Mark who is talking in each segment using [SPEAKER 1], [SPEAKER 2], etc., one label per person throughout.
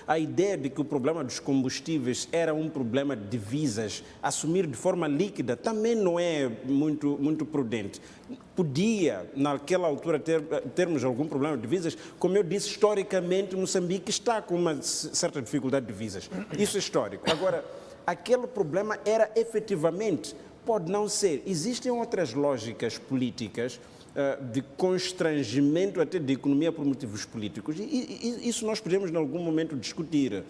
[SPEAKER 1] A ideia de que o problema dos combustíveis era um problema de divisas, assumir de forma líquida, também não é muito prudente. Podia, naquela altura, termos algum problema de divisas. Como eu disse, historicamente, Moçambique está com uma certa dificuldade de divisas. Isso é histórico. Agora, aquele problema era efetivamente, pode não ser. Existem outras lógicas políticas de constrangimento até de economia por motivos políticos. E isso nós podemos, em algum momento, discutir.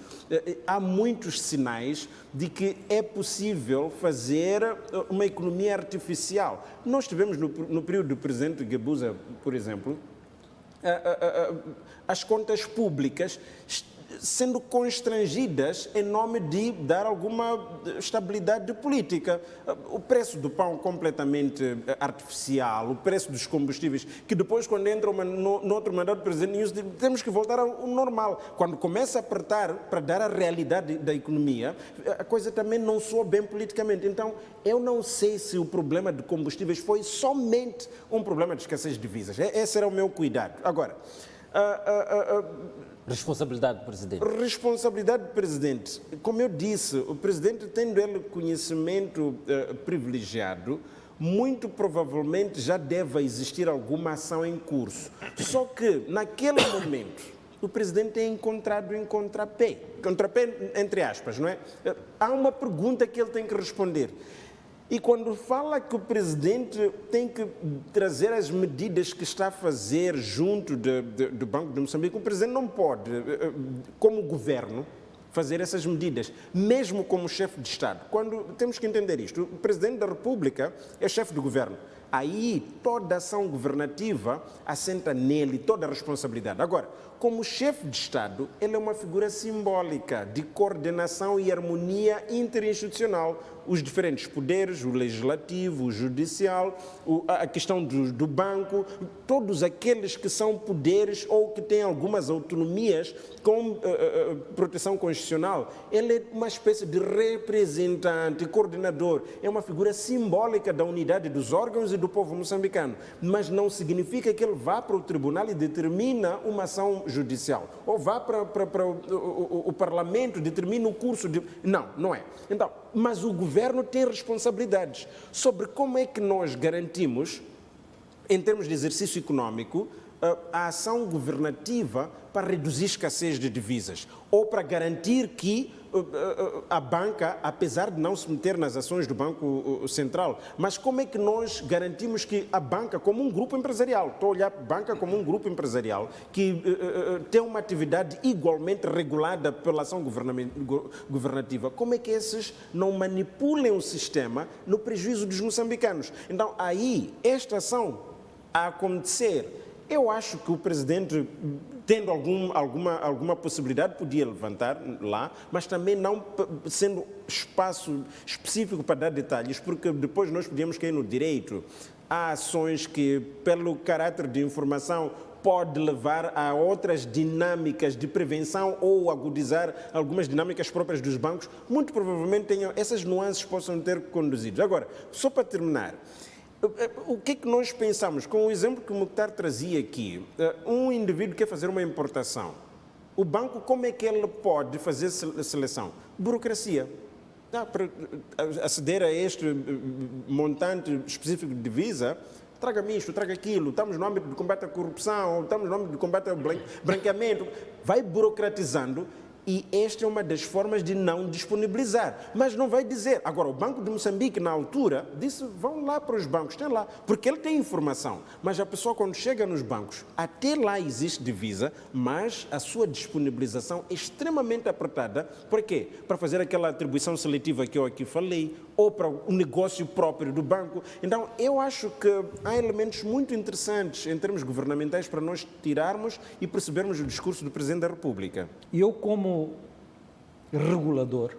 [SPEAKER 1] Há muitos sinais de que é possível fazer uma economia artificial. Nós tivemos, no período do presidente Guebuza, por exemplo, as contas públicas sendo constrangidas em nome de dar alguma estabilidade política. O preço do pão completamente artificial, o preço dos combustíveis, que depois, quando entra no outro mandato do presidente, temos que voltar ao normal. Quando começa a apertar para dar a realidade da economia, a coisa também não soa bem politicamente. Então, eu não sei se o problema de combustíveis foi somente um problema de escassez de divisas. Esse era o meu cuidado. Agora,
[SPEAKER 2] responsabilidade do presidente.
[SPEAKER 1] Responsabilidade do presidente. Como eu disse, o presidente, tendo ele conhecimento privilegiado, muito provavelmente já deve existir alguma ação em curso. Só que, naquele momento, o presidente é encontrado em contrapé. Contrapé, entre aspas, não é? Há uma pergunta que ele tem que responder. E quando fala que o presidente tem que trazer as medidas que está a fazer junto do Banco de Moçambique, o presidente não pode, como governo, fazer essas medidas, mesmo como chefe de Estado. Quando temos que entender isto, o presidente da República é chefe do governo. Aí toda a ação governativa assenta nele, toda a responsabilidade. Agora, como chefe de Estado, ele é uma figura simbólica de coordenação e harmonia interinstitucional. Os diferentes poderes, o legislativo, o judicial, a questão do banco, todos aqueles que são poderes ou que têm algumas autonomias com proteção constitucional. Ele é uma espécie de representante, coordenador, é uma figura simbólica da unidade dos órgãos e do povo moçambicano, mas não significa que ele vá para o tribunal e determina uma ação judicial, ou vá para o parlamento, determina o curso de... Não, não é. Então, mas o governo tem responsabilidades sobre como é que nós garantimos, em termos de exercício econômico, a ação governativa para reduzir escassez de divisas ou para garantir que a banca, apesar de não se meter nas ações do Banco Central, mas como é que nós garantimos que a banca, como um grupo empresarial, estou a olhar para a banca como um grupo empresarial que tem uma atividade igualmente regulada pela ação governativa, como é que esses não manipulem o sistema no prejuízo dos moçambicanos? Então, aí, esta ação a acontecer, eu acho que o presidente, tendo alguma possibilidade, podia levantar lá, mas também não sendo espaço específico para dar detalhes, porque depois nós podíamos cair no direito. Há ações que, pelo caráter de informação, pode levar a outras dinâmicas de prevenção ou agudizar algumas dinâmicas próprias dos bancos. Muito provavelmente essas nuances possam ter conduzido. Agora, só para terminar, o que é que nós pensamos? Com o exemplo que o Mukhtar trazia aqui, um indivíduo quer fazer uma importação. O banco, como é que ele pode fazer seleção? Burocracia. Para aceder a este montante específico de divisa, traga-me isto, traga aquilo, estamos no âmbito de combate à corrupção, estamos no âmbito de combate ao branqueamento. Vai burocratizando. E esta é uma das formas de não disponibilizar. Mas não vai dizer. Agora, o Banco de Moçambique, na altura, disse, vão lá para os bancos, tem lá. Porque ele tem informação. Mas a pessoa, quando chega nos bancos, até lá existe divisa, mas a sua disponibilização é extremamente apertada. Por quê? Para fazer aquela atribuição seletiva que eu aqui falei, ou para o negócio próprio do banco. Então, eu acho que há elementos muito interessantes em termos governamentais para nós tirarmos e percebermos o discurso do Presidente da República.
[SPEAKER 3] Eu, como regulador,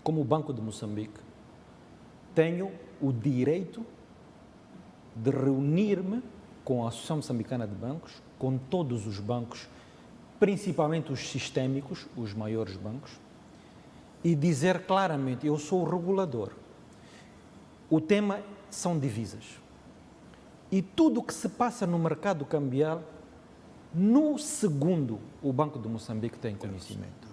[SPEAKER 3] como Banco de Moçambique, tenho o direito de reunir-me com a Associação Moçambicana de Bancos, com todos os bancos, principalmente os sistémicos, os maiores bancos, e dizer claramente, eu sou o regulador. O tema são divisas. E tudo o que se passa no mercado cambial, no segundo o Banco de Moçambique tem conhecimento.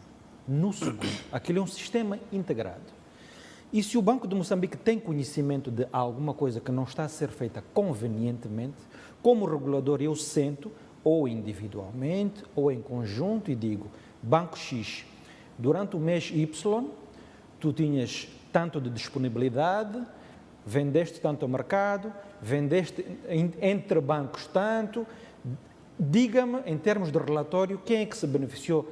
[SPEAKER 3] No segundo, aquilo é um sistema integrado. E se o Banco de Moçambique tem conhecimento de alguma coisa que não está a ser feita convenientemente, como regulador eu sento, ou individualmente, ou em conjunto, e digo, Banco X, durante o mês Y, tu tinhas tanto de disponibilidade, vendeste tanto ao mercado, vendeste entre bancos tanto, diga-me, em termos de relatório, quem é que se beneficiou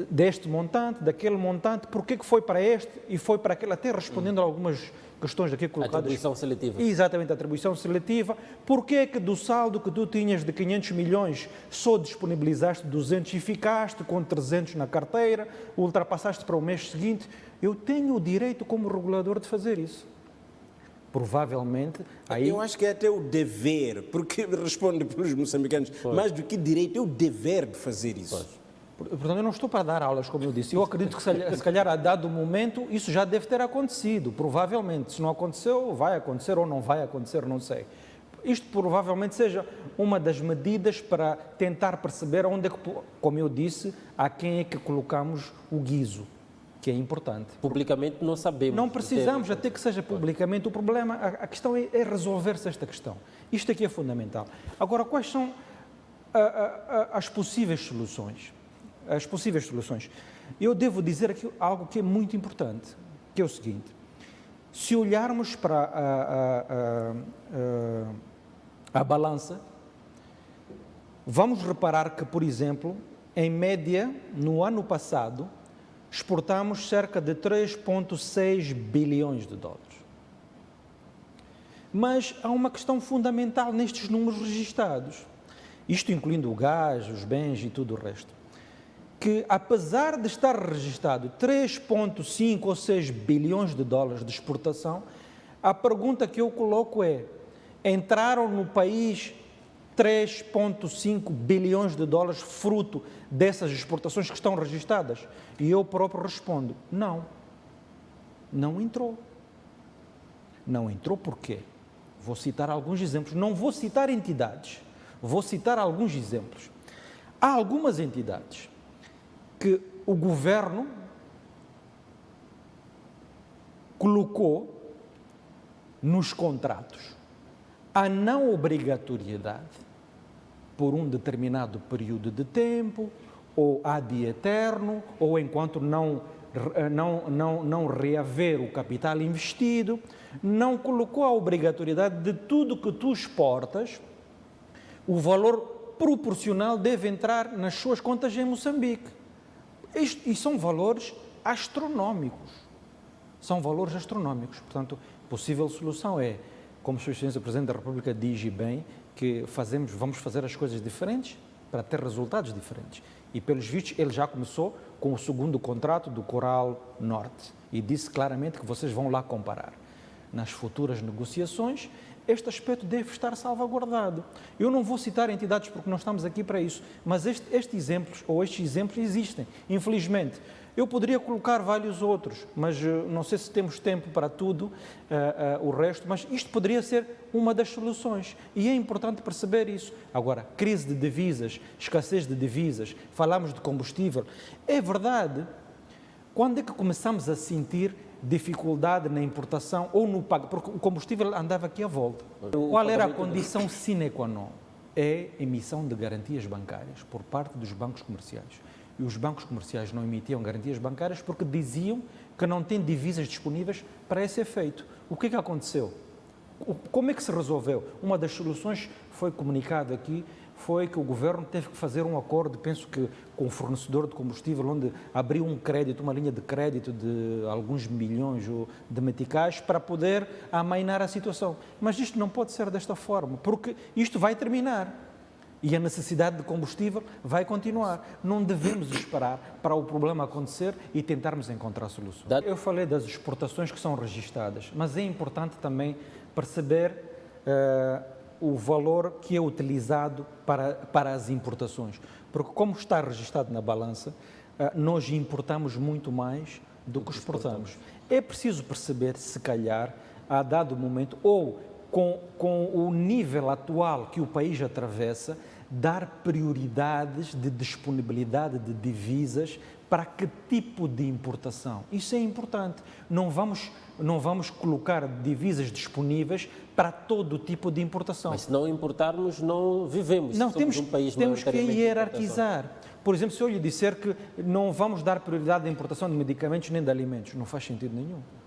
[SPEAKER 3] deste montante, daquele montante, porquê que foi para este e foi para aquele, até respondendo a algumas questões aqui colocadas.
[SPEAKER 2] Atribuição seletiva.
[SPEAKER 3] Exatamente, atribuição seletiva. Porquê que do saldo que tu tinhas de 500 milhões só disponibilizaste 200 e ficaste com 300 na carteira, ultrapassaste para o mês seguinte? Eu tenho o direito como regulador de fazer isso. Provavelmente, aí...
[SPEAKER 1] Eu acho que é até o dever, porque responde pelos moçambicanos, mais do que direito, é o dever de fazer isso.
[SPEAKER 3] Portanto, eu não estou para dar aulas, como eu disse. Eu acredito que, se calhar, a dado momento, isso já deve ter acontecido. Provavelmente. Se não aconteceu, vai acontecer ou não vai acontecer, não sei. Isto provavelmente seja uma das medidas para tentar perceber onde é que, como eu disse, a quem é que colocamos o guiso, que é importante.
[SPEAKER 2] Publicamente não sabemos.
[SPEAKER 3] Não precisamos, até que seja publicamente. O problema, a questão é resolver-se esta questão. Isto aqui é fundamental. Agora, quais são as possíveis soluções? As possíveis soluções. Eu devo dizer aqui algo que é muito importante, que é o seguinte: se olharmos para a balança, vamos reparar que, por exemplo, em média, no ano passado, exportamos cerca de 3,6 bilhões de dólares. Mas há uma questão fundamental nestes números registados, isto incluindo o gás, os bens e tudo o resto, que apesar de estar registado 3,5 ou 6 bilhões de dólares de exportação, a pergunta que eu coloco é: entraram no país 3,5 bilhões de dólares fruto dessas exportações que estão registadas? E eu próprio respondo: não, não entrou. Não entrou por quê? Vou citar alguns exemplos, não vou citar entidades, vou citar alguns exemplos. Há algumas entidades que o governo colocou nos contratos a não obrigatoriedade por um determinado período de tempo, ou ad eterno, ou enquanto não reaver o capital investido, não colocou a obrigatoriedade de tudo que tu exportas, o valor proporcional deve entrar nas suas contas em Moçambique. E são valores astronómicos. São valores astronómicos. Portanto, a possível solução é, como Sua Excelência o Presidente da República diz bem, que vamos fazer as coisas diferentes para ter resultados diferentes. E, pelos vistos, ele já começou com o segundo contrato do Coral Norte e disse claramente que vocês vão lá comparar. Nas futuras negociações, este aspecto deve estar salvaguardado. Eu não vou citar entidades porque não estamos aqui para isso, mas estes exemplos existem, infelizmente. Eu poderia colocar vários outros, mas não sei se temos tempo para tudo, o resto, mas isto poderia ser uma das soluções e é importante perceber isso. Agora, crise de divisas, escassez de divisas, falamos de combustível. É verdade, quando é que começamos a sentir dificuldade na importação ou no pago, porque o combustível andava aqui à volta. Qual era a condição sine qua non? É emissão de garantias bancárias por parte dos bancos comerciais. E os bancos comerciais não emitiam garantias bancárias porque diziam que não têm divisas disponíveis para esse efeito. O que é que aconteceu? Como é que se resolveu? Uma das soluções foi comunicado aqui, foi que o governo teve que fazer um acordo, penso que com o fornecedor de combustível, onde abriu um crédito, uma linha de crédito de alguns milhões de meticais para poder amainar a situação. Mas isto não pode ser desta forma, porque isto vai terminar e a necessidade de combustível vai continuar. Não devemos esperar para o problema acontecer e tentarmos encontrar soluções. Eu falei das exportações que são registadas, mas é importante também perceber o valor que é utilizado para as importações. Porque, como está registado na balança, nós importamos muito mais do que exportamos. É preciso perceber, se calhar, a dado momento, ou com o nível atual que o país atravessa, dar prioridades de disponibilidade de divisas para que tipo de importação. Isso é importante. Não vamos colocar divisas disponíveis para todo tipo de importação.
[SPEAKER 2] Mas se não importarmos, não vivemos.
[SPEAKER 3] Não,
[SPEAKER 2] Somos
[SPEAKER 3] temos,
[SPEAKER 2] um país
[SPEAKER 3] temos que
[SPEAKER 2] maioritariamente de
[SPEAKER 3] hierarquizar. Por exemplo, se eu lhe disser que não vamos dar prioridade à importação de medicamentos nem de alimentos, não faz sentido nenhum.